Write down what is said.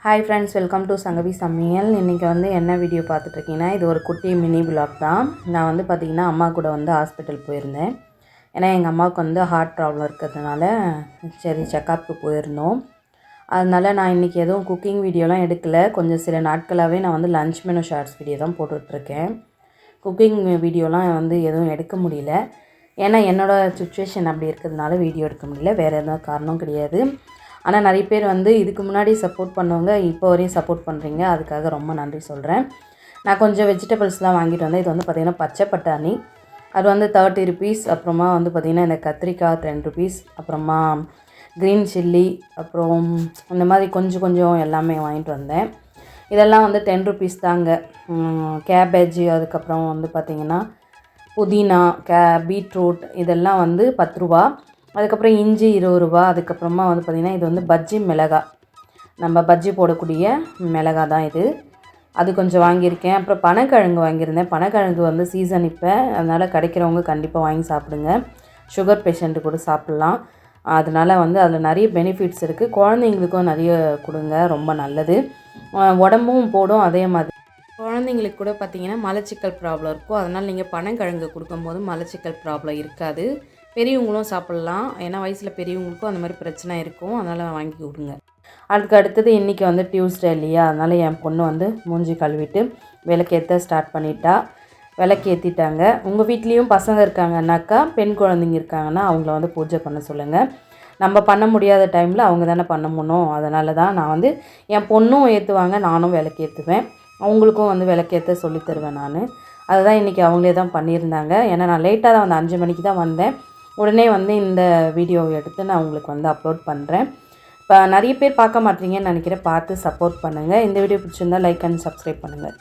Hi friends, welcome to Sangavi சமையல். இன்றைக்கி வந்து என்ன வீடியோ பார்த்துட்ருக்கீங்கன்னா, இது ஒரு குட்டி மினி விலாக் தான். நான் வந்து பார்த்திங்கன்னா அம்மா கூட வந்து ஹாஸ்பிட்டல் போயிருந்தேன். ஏன்னா எங்கள் அம்மாவுக்கு வந்து ஹார்ட் ப்ராப்ளம் இருக்கிறதுனால சரி செக்கப்புக்கு போயிருந்தோம். அதனால் நான் இன்றைக்கி எதுவும் குக்கிங் வீடியோலாம் எடுக்கலை. கொஞ்சம் சில நாட்களாகவே நான் வந்து லன்ச் மெனு ஷார்ட்ஸ் வீடியோ தான் போட்டுட்ருக்கேன். குக்கிங் வீடியோலாம் வந்து எதுவும் எடுக்க முடியல. ஏன்னா என்னோடய சுச்சுவேஷன் அப்படி இருக்கிறதுனால வீடியோ எடுக்க முடியல. வேறு எந்த காரணம் கிடையாது. ஆனால் நிறைய பேர் வந்து இதுக்கு முன்னாடி சப்போர்ட் பண்ணவங்க இப்போ வரையும் சப்போர்ட் பண்ணுறீங்க. அதுக்காக ரொம்ப நன்றி சொல்கிறேன். நான் கொஞ்சம் வெஜிடபிள்ஸ்லாம் வாங்கிட்டு வந்தேன். இது வந்து பார்த்திங்கன்னா பச்சை பட்டாணி, அது வந்து 30 ருபீஸ். அப்புறமா வந்து பார்த்திங்கன்னா இந்த கத்திரிக்காய் 10 ருபீஸ். அப்புறமா க்ரீன் சில்லி, அப்புறம் இந்த மாதிரி கொஞ்சம் எல்லாமே வாங்கிட்டு வந்தேன். இதெல்லாம் வந்து 10 ருபீஸ் தாங்க. கேபேஜ், அதுக்கப்புறம் வந்து பார்த்திங்கன்னா புதினா, பீட்ரூட் இதெல்லாம் வந்து 10 ரூபா. அதுக்கப்புறம் இஞ்சி 20 ரூபா. அதுக்கப்புறமா வந்து பார்த்திங்கன்னா இது வந்து பஜ்ஜி மிளகாய், நம்ம பஜ்ஜி போடக்கூடிய மிளகாய் தான் இது. அது கொஞ்சம் வாங்கியிருக்கேன். அப்புறம் பனக்கிழங்கு வாங்கியிருந்தேன். பனக்கிழங்கு வந்து சீசன் இப்போ, அதனால் கிடைக்கிறவங்க கண்டிப்பாக வாங்கி சாப்பிடுங்க. சுகர் பேஷண்ட்டு கூட சாப்பிட்லாம். அதனால் வந்து அதில் நிறைய பெனிஃபிட்ஸ் இருக்குது. குழந்தைங்களுக்கும் நிறைய கொடுங்க, ரொம்ப நல்லது. உடம்பும் போடும். அதே மாதிரி குழந்தைங்களுக்கு கூட பார்த்திங்கன்னா மலச்சிக்கல் ப்ராப்ளம் இருக்கும். அதனால் நீங்கள் பனங்கிழங்கு கொடுக்கும்போது மலச்சிக்கல் ப்ராப்ளம் இருக்காது. பெரியவங்களும் சாப்பிட்லாம். ஏன்னா வயசில் பெரியவங்களுக்கும் அந்த மாதிரி பிரச்சனை இருக்கும். அதனால் வாங்கி கொடுங்க. அதுக்கு அடுத்தது இன்றைக்கி வந்து டியூஸ்டே இல்லையா, அதனால் என் பொண்ணு வந்து மூஞ்சி கழுவிட்டு விளக்கேற்ற ஸ்டார்ட் பண்ணிட்டா. விளக்கேற்றிட்டாங்க. உங்கள் வீட்லேயும் பசங்க இருக்காங்கன்னாக்கா, பெண் குழந்தைங்க இருக்காங்கன்னா அவங்கள வந்து பூஜை பண்ண சொல்லுங்கள். நம்ம பண்ண முடியாத டைமில் அவங்க தானே பண்ண முடியும். அதனால தான் நான் வந்து என் பொண்ணும் ஏற்றுவாங்க, நானும் விளக்கேற்றுவேன். அவங்களுக்கும் வந்து விளக்கேற்ற சொல்லி தருவேன் நான். அதுதான் இன்றைக்கி அவங்களே தான் பண்ணியிருந்தாங்க. ஏன்னா நான் லேட்டாக தான் வந்தேன், 5 மணிக்கு தான் வந்தேன். உடனே வந்து இந்த வீடியோவை எடுத்து நான் உங்களுக்கு வந்து அப்லோட் பண்ணுறேன். இப்போ நிறைய பேர் பார்க்க மாட்டீங்கன்னு நினைக்கிறேன். பார்த்து சப்போர்ட் பண்ணுங்கள். இந்த வீடியோ பிடிச்சிருந்தால் லைக் அண்ட் சப்ஸ்கிரைப் பண்ணுங்கள்.